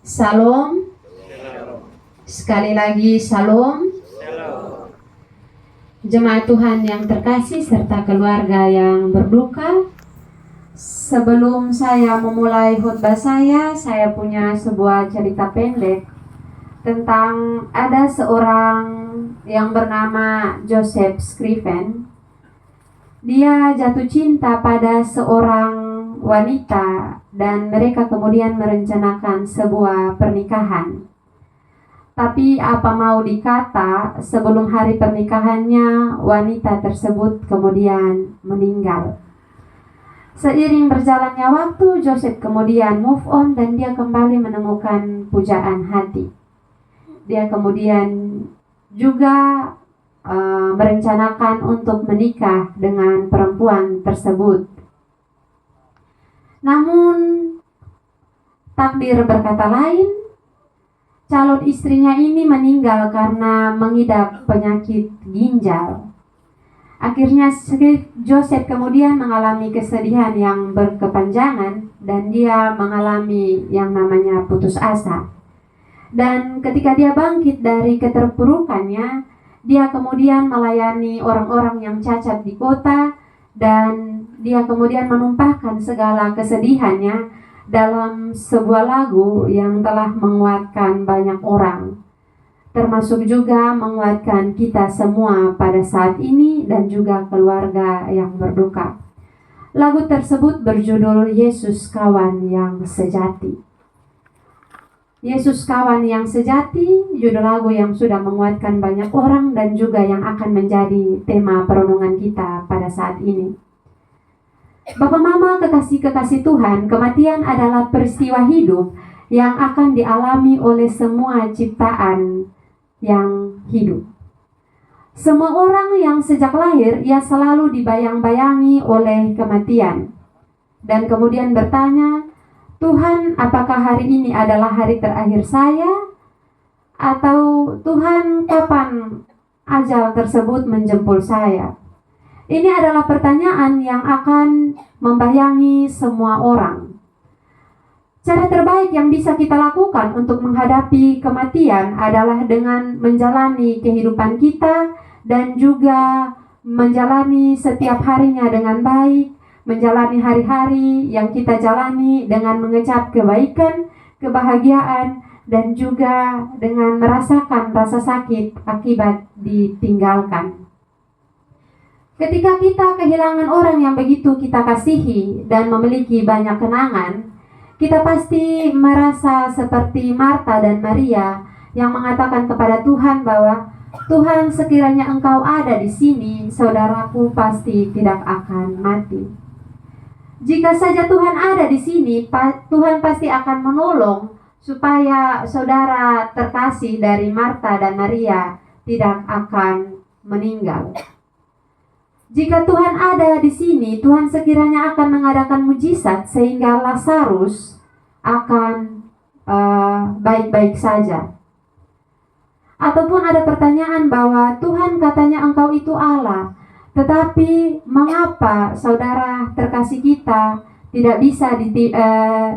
Shalom. Sekali lagi shalom. Jemaat Tuhan yang terkasih serta keluarga yang berduka, sebelum saya memulai khotbah saya punya sebuah cerita pendek tentang ada seorang yang bernama Joseph Scriven. Dia jatuh cinta pada seorang wanita dan mereka kemudian merencanakan sebuah pernikahan. Tapi apa mau dikata, sebelum hari pernikahannya wanita tersebut kemudian meninggal. Seiring berjalannya waktu, Joseph kemudian move on dan dia kembali menemukan pujaan hati. Dia kemudian juga merencanakan untuk menikah dengan perempuan tersebut. Namun takdir berkata lain, calon istrinya ini meninggal karena mengidap penyakit ginjal. Akhirnya Joseph kemudian mengalami kesedihan yang berkepanjangan dan dia mengalami yang namanya putus asa. Dan ketika dia bangkit dari keterpurukannya, dia kemudian melayani orang-orang yang cacat di kota dan dia kemudian menumpahkan segala kesedihannya dalam sebuah lagu yang telah menguatkan banyak orang, termasuk juga menguatkan kita semua pada saat ini dan juga keluarga yang berduka. Lagu tersebut berjudul Yesus Kawan yang Sejati. Yesus Kawan yang Sejati, judul lagu yang sudah menguatkan banyak orang dan juga yang akan menjadi tema perenungan kita pada saat ini. Bapak Mama kekasih-kekasih Tuhan, kematian adalah peristiwa hidup yang akan dialami oleh semua ciptaan yang hidup. Semua orang yang sejak lahir ia selalu dibayang-bayangi oleh kematian dan kemudian bertanya, Tuhan, apakah hari ini adalah hari terakhir saya? Atau Tuhan, kapan ajal tersebut menjemput saya? Ini adalah pertanyaan yang akan membayangi semua orang. Cara terbaik yang bisa kita lakukan untuk menghadapi kematian adalah dengan menjalani kehidupan kita dan juga menjalani setiap harinya dengan baik, menjalani hari-hari yang kita jalani dengan mengecap kebaikan, kebahagiaan, dan juga dengan merasakan rasa sakit akibat ditinggalkan. Ketika kita kehilangan orang yang begitu kita kasihi dan memiliki banyak kenangan, kita pasti merasa seperti Marta dan Maria yang mengatakan kepada Tuhan bahwa Tuhan, sekiranya Engkau ada di sini, saudaraku pasti tidak akan mati. Jika saja Tuhan ada di sini, Tuhan pasti akan menolong supaya saudara terkasih dari Marta dan Maria tidak akan meninggal. Jika Tuhan ada di sini, Tuhan sekiranya akan mengadakan mujizat sehingga Lazarus akan baik-baik saja. Ataupun ada pertanyaan bahwa Tuhan katanya Engkau itu Allah, tetapi mengapa saudara terkasih kita tidak bisa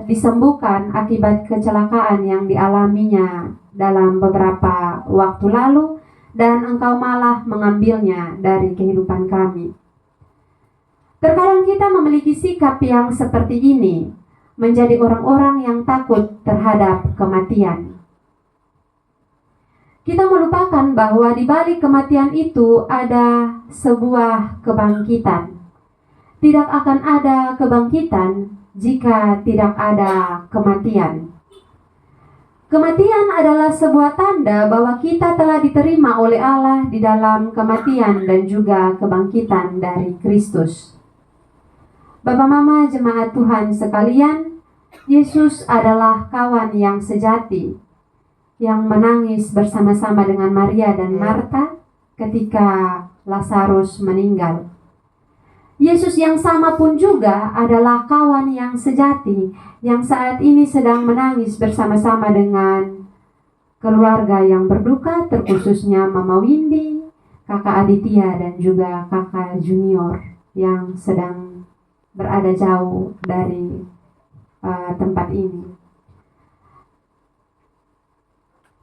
disembuhkan akibat kecelakaan yang dialaminya dalam beberapa waktu lalu dan Engkau malah mengambilnya dari kehidupan kami. Terkadang kita memiliki sikap yang seperti ini, menjadi orang-orang yang takut terhadap kematian. Kita melupakan bahwa di balik kematian itu ada sebuah kebangkitan. Tidak akan ada kebangkitan jika tidak ada kematian. Kematian adalah sebuah tanda bahwa kita telah diterima oleh Allah di dalam kematian dan juga kebangkitan dari Kristus. Bapak Mama jemaat Tuhan sekalian, Yesus adalah kawan yang sejati yang menangis bersama-sama dengan Maria dan Marta ketika Lazarus meninggal. Yesus yang sama pun juga adalah kawan yang sejati yang saat ini sedang menangis bersama-sama dengan keluarga yang berduka, terkhususnya Mama Windy, Kakak Aditya dan juga Kakak Junior yang sedang berada jauh dari tempat ini.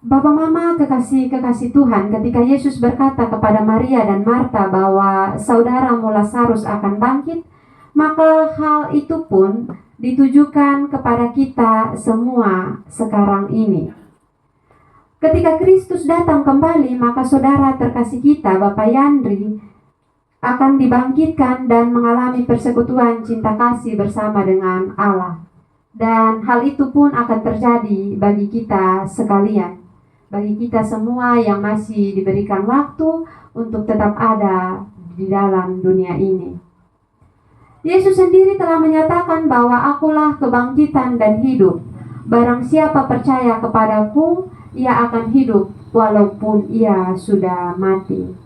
Bapak Mama kekasih-kekasih Tuhan, ketika Yesus berkata kepada Maria dan Marta bahwa saudaramu Lazarus akan bangkit, maka hal itu pun ditujukan kepada kita semua sekarang ini. Ketika Kristus datang kembali, maka saudara terkasih kita, Bapak Yandri, akan dibangkitkan dan mengalami persekutuan cinta kasih bersama dengan Allah. Dan hal itu pun akan terjadi bagi kita sekalian, bagi kita semua yang masih diberikan waktu untuk tetap ada di dalam dunia ini. Yesus sendiri telah menyatakan bahwa akulah kebangkitan dan hidup. Barang siapa percaya kepadaku, ia akan hidup walaupun ia sudah mati.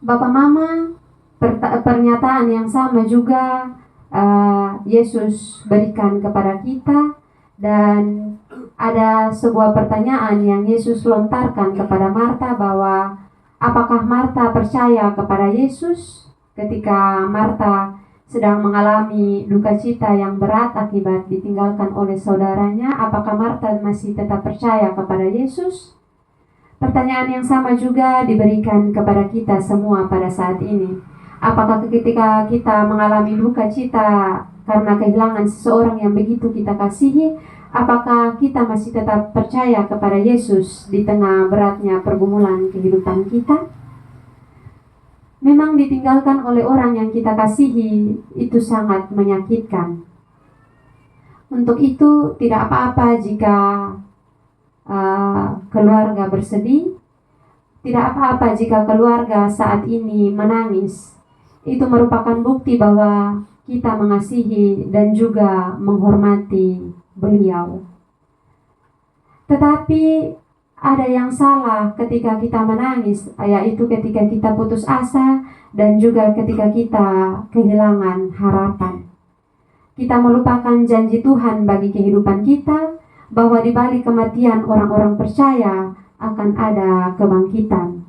Bapak Mama, pernyataan yang sama juga Yesus berikan kepada kita, dan ada sebuah pertanyaan yang Yesus lontarkan kepada Marta bahwa apakah Marta percaya kepada Yesus ketika Marta sedang mengalami duka cita yang berat akibat ditinggalkan oleh saudaranya. Apakah Marta masih tetap percaya kepada Yesus? Pertanyaan yang sama juga diberikan kepada kita semua pada saat ini. Apakah ketika kita mengalami duka cita karena kehilangan seseorang yang begitu kita kasihi, apakah kita masih tetap percaya kepada Yesus di tengah beratnya pergumulan kehidupan kita? Memang ditinggalkan oleh orang yang kita kasihi itu sangat menyakitkan. Untuk itu tidak apa-apa jika keluarga bersedih, tidak apa-apa jika keluarga saat ini menangis. Itu merupakan bukti bahwa kita mengasihi dan juga menghormati beliau. Tetapi ada yang salah ketika kita menangis, yaitu ketika kita putus asa dan juga ketika kita kehilangan harapan. Kita melupakan janji Tuhan bagi kehidupan kita, bahwa di balik kematian orang-orang percaya akan ada kebangkitan.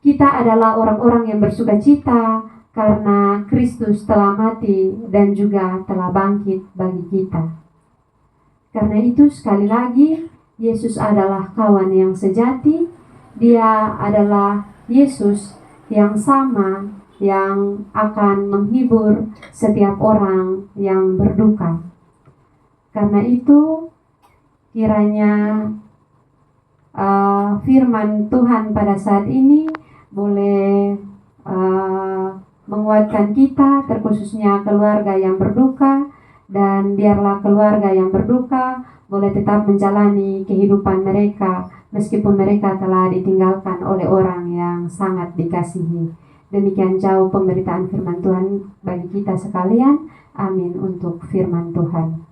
Kita adalah orang-orang yang bersukacita karena Kristus telah mati dan juga telah bangkit bagi kita. Karena itu sekali lagi, Yesus adalah kawan yang sejati. Dia adalah Yesus yang sama, yang akan menghibur setiap orang yang berduka. Karena itu, kiranya firman Tuhan pada saat ini boleh menguatkan kita, terkhususnya keluarga yang berduka, dan biarlah keluarga yang berduka boleh tetap menjalani kehidupan mereka meskipun mereka telah ditinggalkan oleh orang yang sangat dikasihi. Demikian jauh pemberitaan firman Tuhan bagi kita sekalian. Amin untuk firman Tuhan.